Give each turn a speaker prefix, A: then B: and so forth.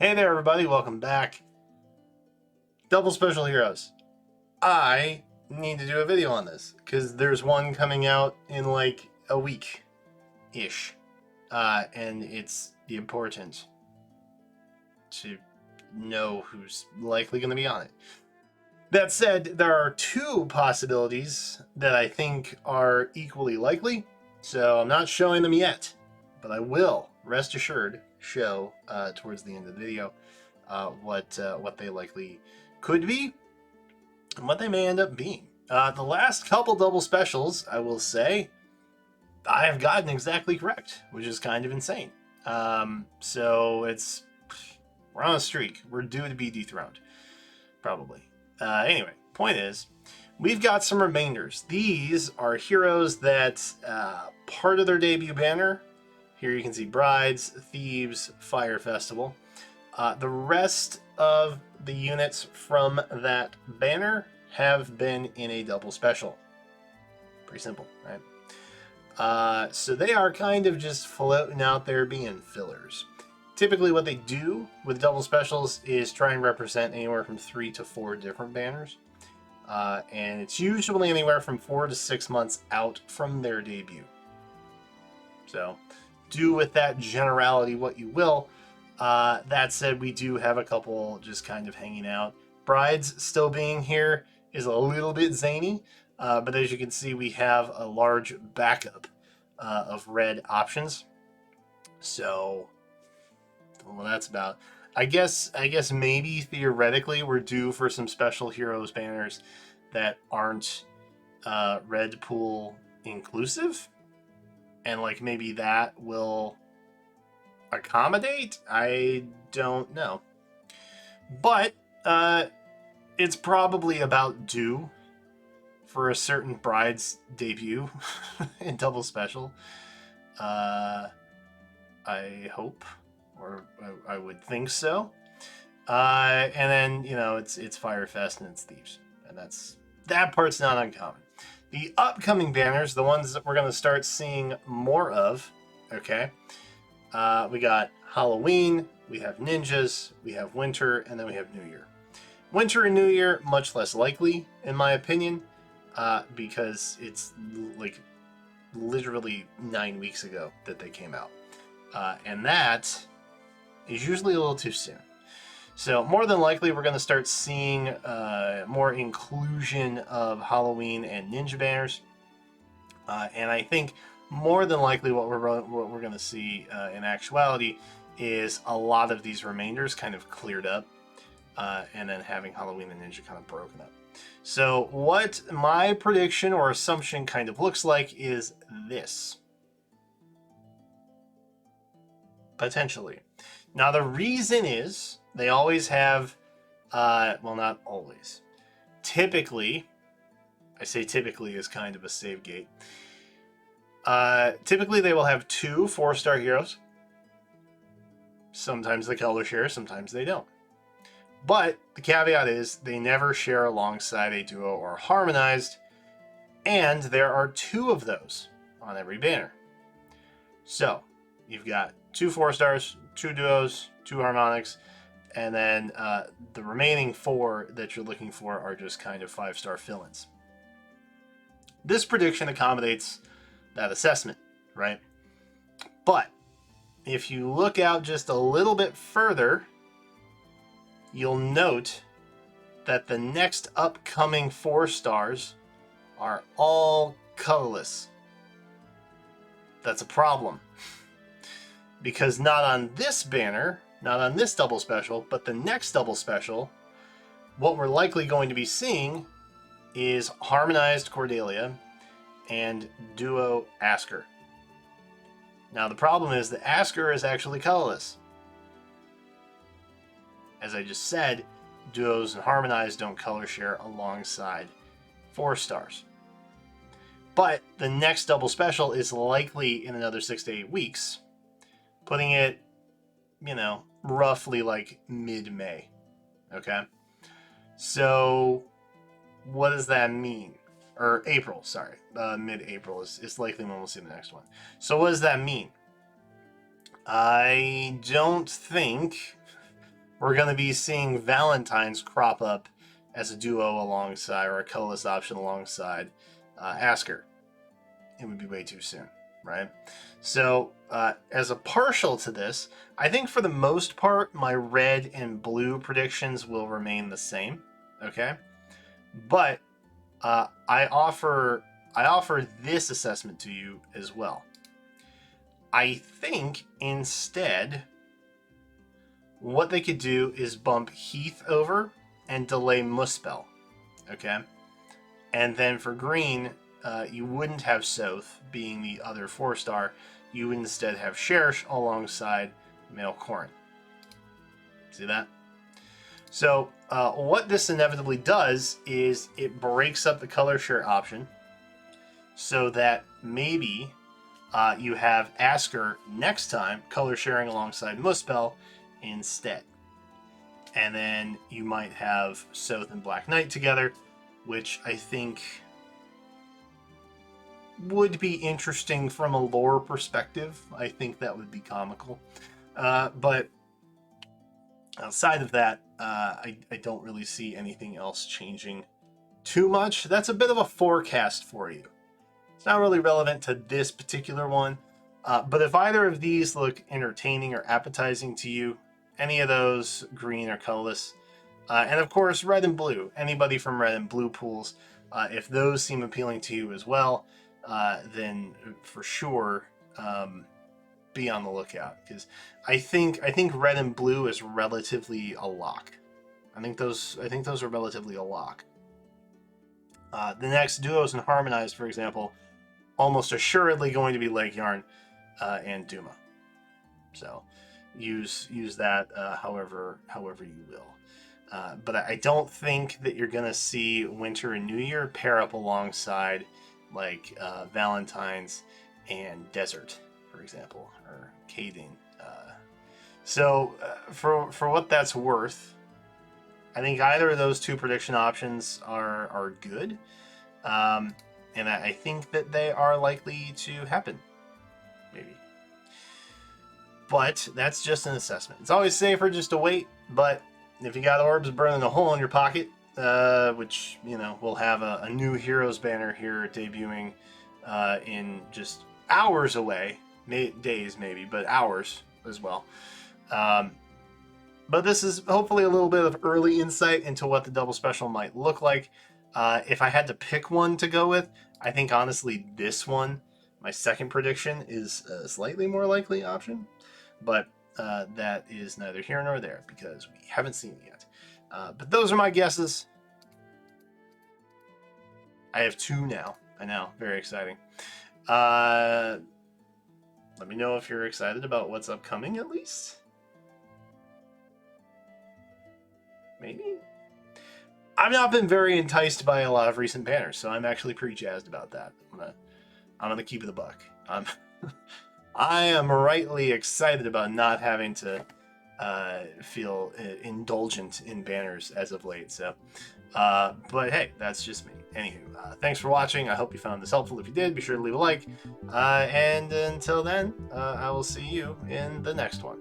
A: Hey there, everybody. Welcome back. Double Special Heroes. I need to do a video on this because there's one coming out in like a week ish. And it's important to know who's likely going to be on it. That said, there are two possibilities that I think are equally likely. So I'm not showing them yet, but I will, rest assured, show towards the end of the video what they likely could be and what they may end up being. The last couple double specials, I will say, I have gotten exactly correct, which is kind of insane. So we're on a streak. We're due to be dethroned, probably. Anyway, point is, we've got some remainders. These are heroes that part of their debut banner. Here you can see Brides, Thieves, Fire Festival. The rest of the units from that banner have been in a double special. Pretty simple, right? So they are kind of just floating out there being fillers. Typically what they do with double specials is try and represent anywhere from 3 to 4 different banners. And it's usually anywhere from 4 to 6 months out from their debut. So do with that generality what you will. That said, we do have a couple just kind of hanging out. Brides still being here is a little bit zany, but as you can see, we have a large backup of red options. So, well, that's about. I guess maybe theoretically we're due for some special heroes banners that aren't red pool inclusive, and like maybe that will accommodate. I don't know, but it's probably about due for a certain Bride's debut in double special. I hope, or I would think so. And then it's Fire Fest and it's Thieves, and that part's not uncommon. The upcoming banners, the ones that we're going to start seeing more of, okay. We got Halloween, we have ninjas, we have winter, and then we have New Year. Winter and New Year, much less likely, in my opinion, because it's like literally 9 weeks ago that they came out. And that is usually a little too soon. So more than likely, we're going to start seeing more inclusion of Halloween and ninja banners. And I think more than likely what we're going to see in actuality is a lot of these remainders kind of cleared up, and then having Halloween and Ninja kind of broken up. So what my prediction or assumption kind of looks like is this. Potentially. Now the reason is they always have, well, not always. Typically, I say typically is kind of a save gate. Typically they will have 2 4-star heroes. Sometimes they color share, sometimes they don't. But the caveat is they never share alongside a duo or harmonized, and there are 2 of those on every banner. So you've got 2 4-stars, 2 duos, 2 harmonics, and then the remaining 4 that you're looking for are just kind of 5-star fill-ins. This prediction accommodates that assessment, right? But if you look out just a little bit further, you'll note that the next upcoming 4-stars are all colorless. That's a problem. Because not on this banner, not on this double special, but the next double special, what we're likely going to be seeing is harmonized Cordelia and duo Asker. Now the problem is that Asker is actually colorless. As I just said, duos and harmonized don't color share alongside 4-stars. But the next double special is likely in another 6 to 8 weeks, putting it, roughly like mid-May. Okay? So what does that mean? Or April, sorry. Mid-April is likely when we'll see the next one. So what does that mean? I don't think we're going to be seeing Valentine's crop up as a duo alongside, or a colorless option alongside Asker. It would be way too soon, right? So as a partial to this, I think for the most part, my red and blue predictions will remain the same, okay? But I offer this assessment to you as well. I think instead, what they could do is bump Heath over and delay Muspel, okay? And then for green, you wouldn't have Soth being the other 4-star. You would instead have Cherish alongside Maelcorin. See that? So what this inevitably does is it breaks up the color share option so that maybe you have Asker next time color sharing alongside Muspel instead. And then you might have Soth and Black Knight together, which I think would be interesting from a lore perspective. I think that would be comical. But outside of that, I don't really see anything else changing too much. That's a bit of a forecast for you. It's not really relevant to this particular one. But if either of these look entertaining or appetizing to you, any of those, green or colorless, and of course red and blue, anybody from red and blue pools, if those seem appealing to you as well, then for sure be on the lookout, because I think red and blue is relatively a lock. I think those are relatively a lock. The next duos and harmonized, for example, almost assuredly going to be Lake Yarn and Duma. So use that however you will. But I don't think that you're gonna see Winter and New Year pair up alongside like Valentine's and Desert, for example, or Kading. So for what that's worth, I think either of those two prediction options are good, and I think that they are likely to happen, maybe. But that's just an assessment. It's always safer just to wait, but if you got orbs burning a hole in your pocket, which, you know, we'll have a new Heroes banner here debuting in just hours away, days maybe, but hours as well. But this is hopefully a little bit of early insight into what the double special might look like. If I had to pick one to go with, I think honestly this one, my second prediction, is a slightly more likely option. But that is neither here nor there because we haven't seen it yet. But those are my guesses. I have two now. I know, very exciting. Let me know if you're excited about what's upcoming at least. Maybe? I've not been very enticed by a lot of recent banners, so I'm actually pretty jazzed about that. I'm gonna keep it a buck. I am rightly excited about not having to feel indulgent in banners as of late. So, but hey, that's just me. Anywho, thanks for watching. I hope you found this helpful. If you did, be sure to leave a like. And until then, I will see you in the next one.